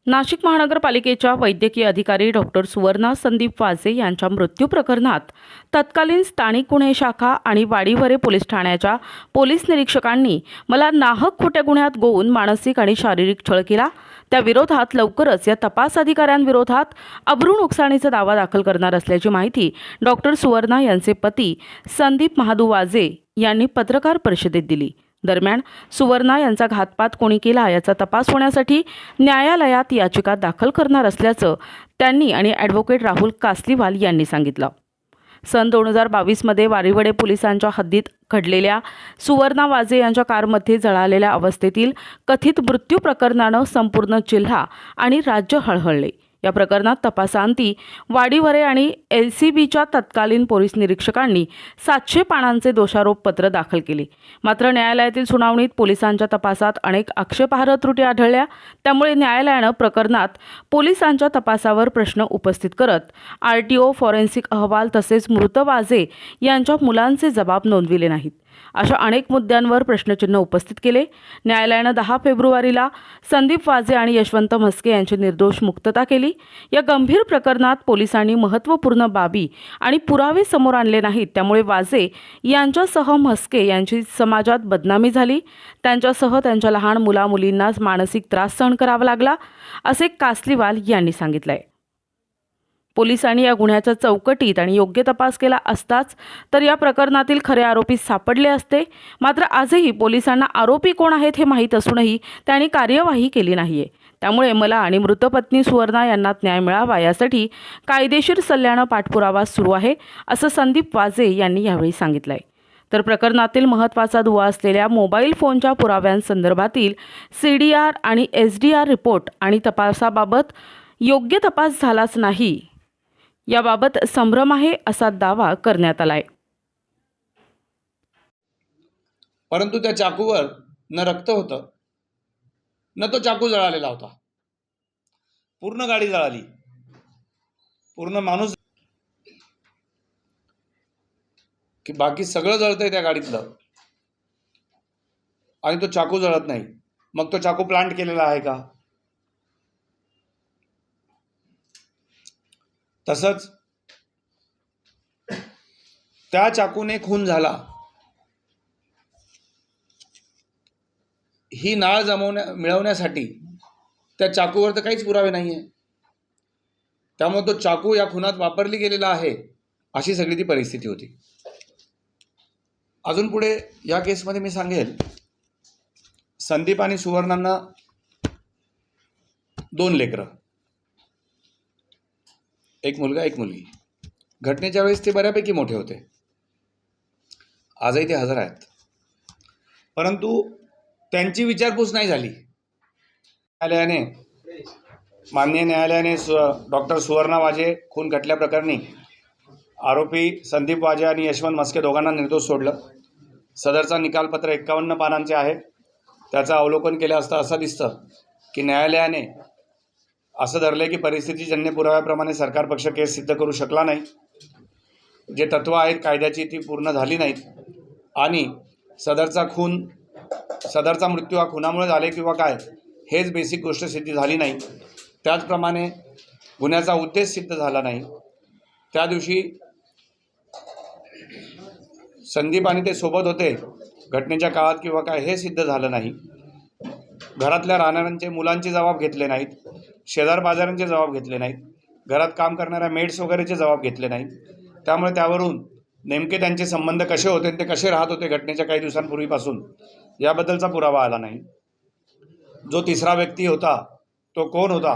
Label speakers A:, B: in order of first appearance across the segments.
A: नाशिक महानगरपालिकेच्या वैद्यकीय अधिकारी डॉक्टर सुवर्णा संदीप वाजे यांच्या मृत्यू प्रकरणात तत्कालीन स्थानिक गुन्हे शाखा आणि वाडीवरे पोलीस ठाण्याच्या पोलीस निरीक्षकांनी मला नाहक खोट्या गुन्ह्यात गोवून मानसिक आणि शारीरिक छळ केला। त्या विरोधात लवकरच या तपास अधिकाऱ्यांविरोधात अब्रू नुकसानीचा दावा दाखल करणार असल्याची माहिती डॉक्टर सुवर्णा यांचे पती संदीप महादू वाजे यांनी पत्रकार परिषदेत दिली। दरम्यान सुवर्णा यांचा घातपात कोणी केला याचा तपास होण्यासाठी न्यायालयात याचिका दाखल करणार असल्याचं त्यांनी आणि ॲडव्होकेट राहुल कासलीवाल यांनी सांगितलं। सन 2022 मध्ये वाडीवडे पोलिसांच्या हद्दीत घडलेल्या सुवर्णा वाजे यांच्या कारमध्ये जळालेल्या अवस्थेतील कथित मृत्यू प्रकरणानं संपूर्ण जिल्हा आणि राज्य हळहळले। या प्रकरणात तपासांती वाडीवरे आणि LCBच्या तत्कालीन पोलीस निरीक्षकांनी 700 पानांचे दोषारोप पत्र दाखल केले। मात्र न्यायालयातील सुनावणीत पोलिसांच्या तपासात अनेक आक्षेपार्ह त्रुटी आढळल्या। त्यामुळे न्यायालयानं प्रकरणात पोलिसांच्या तपासावर प्रश्न उपस्थित करत RTO फॉरेन्सिक अहवाल तसेच मृत वाजे यांच्या मुलांचे जबाब नोंदविले नाहीत। अशा अनेक मुद्द्यांवर प्रश्नचिन्ह उपस्थित केले। न्यायालयानं 10 फेब्रुवारीला संदीप वाजे आणि यशवंत म्हस्के यांची निर्दोष मुक्तता केली। या गंभीर प्रकरणात पोलिसांनी महत्त्वपूर्ण बाबी आणि पुरावे समोर आणले नाहीत। त्यामुळे वाजे यांच्यासह म्हस्के यांची समाजात बदनामी झाली। त्यांच्यासह त्यांच्या लहान मुलामुलींना मानसिक त्रास सहन करावा लागला, असे कासलीवाल यांनी सांगितलंय। पोलिसांनी या गुन्ह्याच्या चौकटीत आणि योग्य तपास केला असताच तर या प्रकरणातील खरे आरोपी सापडले असते। मात्र आजही पोलिसांना आरोपी कोण आहेत हे माहीत असूनही त्यांनी कार्यवाही केली नाहीये। त्यामुळे मला आणि मृत पत्नी सुवर्णा यांना न्याय मिळावा यासाठी कायदेशीर सल्ल्यानं पाठपुरावा सुरू आहे, असं संदीप वाजे यांनी यावेळी सांगितलंय। तर प्रकरणातील महत्त्वाचा दुवा असलेल्या मोबाईल फोनच्या पुराव्यांसंदर्भातील CDR आणि SDR रिपोर्ट आणि तपासाबाबत योग्य तपास झालाच नाही याबाबत संभ्रम आहे, असा दावा करण्यात आलाय।
B: परंतु त्या चाकूवर न रक्त होतं न तो चाकू जळालेला होता। पूर्ण गाडी जळाली, पूर्ण माणूस की बाकी सगळं जळतंय त्या गाडीतलं आणि तो चाकू जळत नाही। मग तो चाकू प्लांट केलेला आहे का? तसंच त्या चाकूने खून झाला ही नाळ मिळवण्यासाठी त्या चाकूवर तर काहीच पुरावे नाही आहे। त्यामुळे तो चाकू या खुनात वापरली गेलेला आहे, अशी सगळी ती परिस्थिती होती। अजून पुढे या केसमध्ये मी सांगेल, संदीप आणि सुवर्णांना 2 लेकरं, एक मुलगा एक मुलगी। घटनेच्या वेळेस ते बऱ्यापैकी मोठे होते, आजही ते हजर आहेत, परंतु त्यांची विचारपूस नाही झाली। माननीय न्यायालयाने डॉक्टर सुवर्णा वाजे खून खटल्या प्रकरणी आरोपी संदीप वाजे आणि यशवंत म्हस्के दोघांना निर्दोष सोडलं। सदरचा निकालपत्र 51 पानांचे आहे। त्याचं अवलोकन केलं असता असं दिसतं की न्यायालयाने असं धरले की परिस्थितीजन्य पुराव्याप्रमाणे सरकार पक्ष केस सिद्ध करू शकला नाही, जे तत्व आहेत कायद्याची ती पूर्ण झाली नाहीत आणि सदरचा मृत्यू हा खुनामुळे झाले किंवा काय हेच बेसिक गोष्ट सिद्ध झाली नाही। त्याचप्रमाणे गुन्ह्याचा उद्देश सिद्ध झाला नाही। त्या दिवशी संदीप आणि ते सोबत होते घटनेच्या काळात किंवा काय हे सिद्ध झालं नाही। घरातल्या राहणाऱ्यांचे मुलांचे जबाब घेतले नाहीत, शेजार बाजारांचे जबाब घेतले नाहीत, घरात काम करणाऱ्या मेड्स वगैरेचे जबाब घेतले नाहीत। त्यामुळे त्यावरून नेमके त्यांचे संबंध कसे होते, ते कसे राहत होते घटनेच्या काही दिवसांपूर्वीपासून, याबद्दलचा पुरावा आला नाही। जो तिसरा व्यक्ती होता तो कोण होता,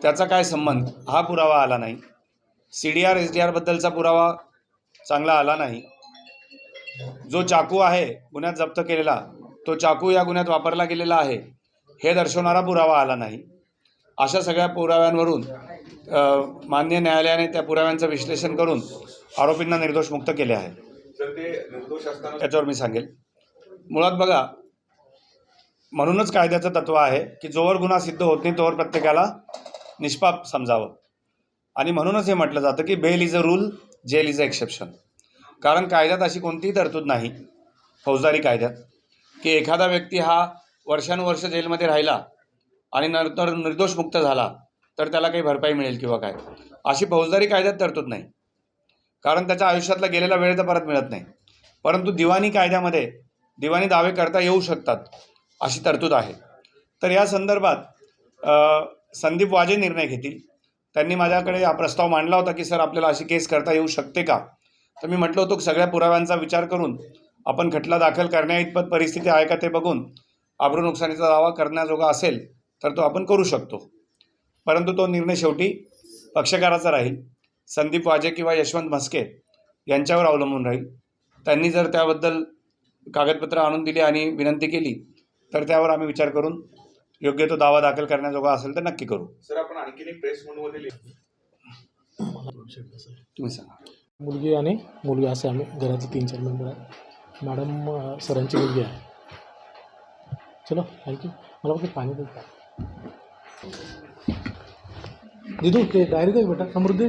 B: त्याचा काय संबंध, हा पुरावा आला नाही। CDR SDR बद्दलचा पुरावा चांगला आला नाही। जो चाकू आहे गुन्ह्यात जप्त केलेला, तो चाकू या गुन्ह्यात वापरला गेलेला आहे हे दर्शवणारा पुरावा आला नाही। अशा सगळ्या पुराव्यांवरून माननीय न्यायालयाने त्या पुराव्यांचं विश्लेषण करून आरोपींना निर्दोष मुक्त केले आहे। त्याच्यावर मी सांगेल, मुळात बघा, म्हणूनच कायद्याचं तत्व आहे की जोवर गुन्हा सिद्ध होत नाही तोवर प्रत्येकाला निष्पाप समजावं, आणि म्हणूनच हे म्हटलं जातं की bail is a rule, jail is a exception. कारण कायद्यात अशी कोणतीही तरतूद नाही फौजदारी कायद्यात की एखादा व्यक्ती हा वर्षानुवर्ष जेलमध्ये राहिला आणि नंतर निर्दोष मुक्त झाला तर त्याला काही भरपाई मिळेल किंवा काय, अशी फौजदारी कायद्यात तरतूद नाही, कारण त्याच्या आयुष्यातला गेलेला वेळ तर परत मिळत नाही. परंतु दिवाणी कायद्यामध्ये दिवाणी दावे करता येऊ शकतात अशी तरतूद आहे. तर या संदर्भात संदीप वाजे निर्णय घेतील. त्यांनी माझ्याकडे हा प्रस्ताव मांडला होता की सर आपल्याला अशी केस करता येऊ शकते का. तर मी म्हटलं होतं की सगळ्या पुराव्यांचा विचार करून आपण खटला दाखल करण्याइतपत परिस्थिती आहे का ते बघून अब्रू नुकसानीचा दावा करण्याजोगा असेल तर तो आपण करू शकतो. परंतु तो निर्णय शेवटी पक्षकाराचा राहील. संदीप वाजे किंवा यशवंत म्हस्के यांच्यावर अवलंबून राहील. त्यांनी जर त्याबद्दल कागदपत्र आणून दिली आणि विनंती केली तर त्यावर आम्ही विचार करून योग्य तो दावा दाखल करण्याजोगा असेल तर नक्की करू.
C: सर, आपण आणखीन एक प्रेस नोटमध्ये
B: तुम्ही सांगा.
D: मुलगी आणि मुलगा असे आम्ही घराचे 3-4 मेंबर आहे. मॅडम सरांची मुलगी आहे. चलो थँक्यू. मला फक्त पाणी दे. दिदू ते डायरी दे बेटा, समृद्धी.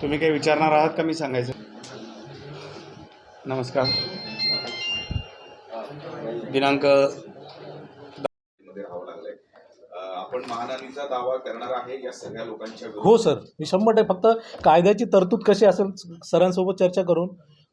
B: तुम्ही काही विचारणार आहात का मी सांगायचं. नमस्कार. दिनांक
C: मध्ये राहावं लागलंय. आपण मानहानीचा दावा करणार आहे या सगळ्या लोकांच्या
D: हो सर, मी 100% फक्त कायद्याची तरतूद कशी असेल सरांसोबत चर्चा करून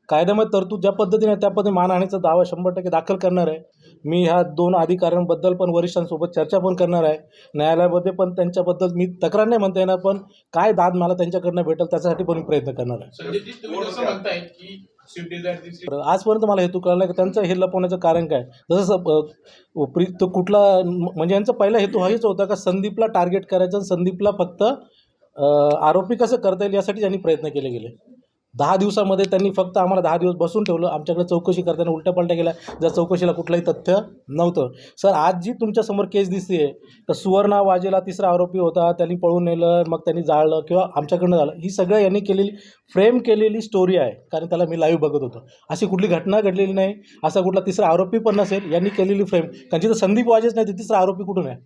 D: कायद्यामध्ये तरतूद ज्या पद्धतीने आहे त्या पद्धतीने मानहानीचा दावा 100% दाखल करणार आहे. मी ह्या 2 अधिकाऱ्यांबद्दल पण वरिष्ठांसोबत चर्चा पण करणार आहे. न्यायालयामध्ये पण त्यांच्याबद्दल मी तक्रार नाही म्हणता येणार, पण काय दाद मला त्यांच्याकडनं भेटेल त्याच्यासाठी पण मी प्रयत्न करणार आहे. आजपर्यंत मला हेतू कळला की त्यांचं हे लपवण्याचं कारण काय. जसं तो कुठला म्हणजे यांचा पहिला हेतू हेच होता का संदीपला टार्गेट करायचं आणि संदीपला फक्त आरोपी कसं करता येईल यासाठी त्यांनी प्रयत्न केले गेले. 10 दिवसामध्ये त्यांनी फक्त आम्हाला 10 दिवस बसून ठेवलं. आमच्याकडे चौकशी करताना उलट्यापालट्या केल्या, ज्या चौकशीला कुठलंही तथ्य नव्हतं. सर, आज जी तुमच्यासमोर केस दिसते आहे तर सुवर्णा वाजेला तिसरा आरोपी होता, त्यांनी पळून नेलं, मग त्यांनी जाळलं किंवा आमच्याकडनं झालं, ही सगळं यांनी केलेली फ्रेम केलेली स्टोरी आहे. कारण त्याला मी लाईव्ह बघत होतो. अशी कुठली घटना घडलेली नाही, असा कुठला तिसरा आरोपी पण नसेल. यांनी केलेली फ्रेम, कारण जिथं संदीप वाजेच नाही तर तिसरा आरोपी कुठून आहे.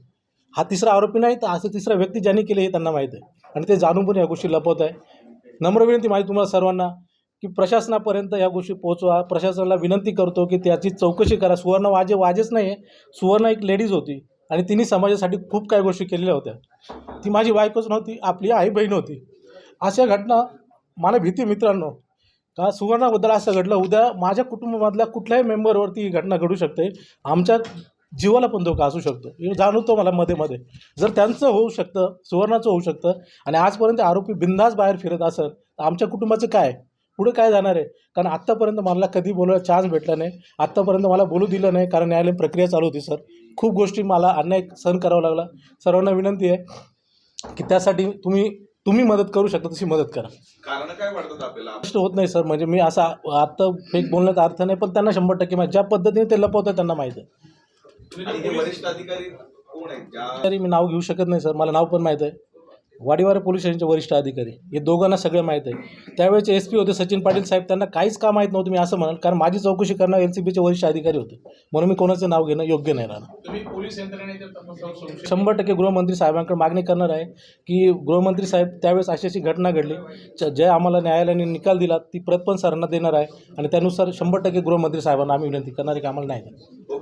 D: हा तिसरा आरोपी नाही तर असं तिसरा व्यक्ती ज्यांनी केले हे त्यांना माहीत आहे आणि ते जाणून पण या गोष्टी लपवत आहे. नम्र विनंती माझी तुम्हाला सर्वांना की प्रशासनापर्यंत या गोष्टी पोहोचवा. प्रशासनाला विनंती करतो की त्याची चौकशी करा. सुवर्ण वाजेच नाही आहे, सुवर्ण एक लेडीज होती आणि तिने समाजासाठी खूप काही गोष्टी केलेल्या होत्या. ती माझी बायकोच नव्हती, आपली आई बहीण होती. अशा घटना मला भीती मित्रांनो का सुवर्णाबद्दल असं घडलं, उद्या माझ्या कुटुंबामधल्या कुठल्याही मेंबरवरती ही घटना घडू शकते. आमच्या जीवाला पण धोका असू शकतो हे जाणवतो मला मध्ये. जर त्यांचं होऊ शकतं, सुवर्णाचं होऊ शकतं आणि आजपर्यंत आरोपी बिंदास बाहेर फिरत असेल तर आमच्या कुटुंबाचं काय पुढे काय जाणार आहे. कारण आत्तापर्यंत मला कधी बोलायला चान्स भेटला नाही, आत्तापर्यंत मला बोलू दिलं नाही, कारण न्यायालयीन प्रक्रिया चालू होती. सर, खूप गोष्टी मला अन्याय सहन करावा लागला. सर्वांना विनंती आहे की त्यासाठी तुम्ही मदत करू शकता तशी मदत करा.
C: कारण काय वाटतं आपल्याला?
D: गोष्ट होत नाही सर, म्हणजे मी असा आत्ता फेक बोलण्याचा अर्थ नाही, पण त्यांना 100% माहिती, ज्या पद्धतीने ते लपवतात त्यांना माहीत आहे.
C: आणि हे वरिष्ठ अधिकारी कोण आहेत?
D: तरी मी नाव घेऊ शकत नाही सर, मला नाव पण माहीत आहे. वाडीवारे पोलीस स्टेशनचे वरिष्ठ अधिकारी हे दोघांना सगळं माहीत आहे. त्यावेळेचे SP होते सचिन पाटील साहेब, त्यांना काहीच का माहीत नव्हतं मी असं म्हणाल, कारण माझी चौकशी करणार LCBचे वरिष्ठ अधिकारी होते, म्हणून मी कोणाचं नाव घेणं योग्य नाही राहणार. 100% गृहमंत्री साहेबांकडे मागणी करणार आहे की गृहमंत्री साहेब त्यावेळेस अशी घटना घडली, जे आम्हाला न्यायालयाने निकाल दिला ती प्रत पण सरांना देणार आहे आणि त्यानुसार 100% गृहमंत्री साहेबांना आम्ही विनंती करणार आहे की आम्हाला नाही.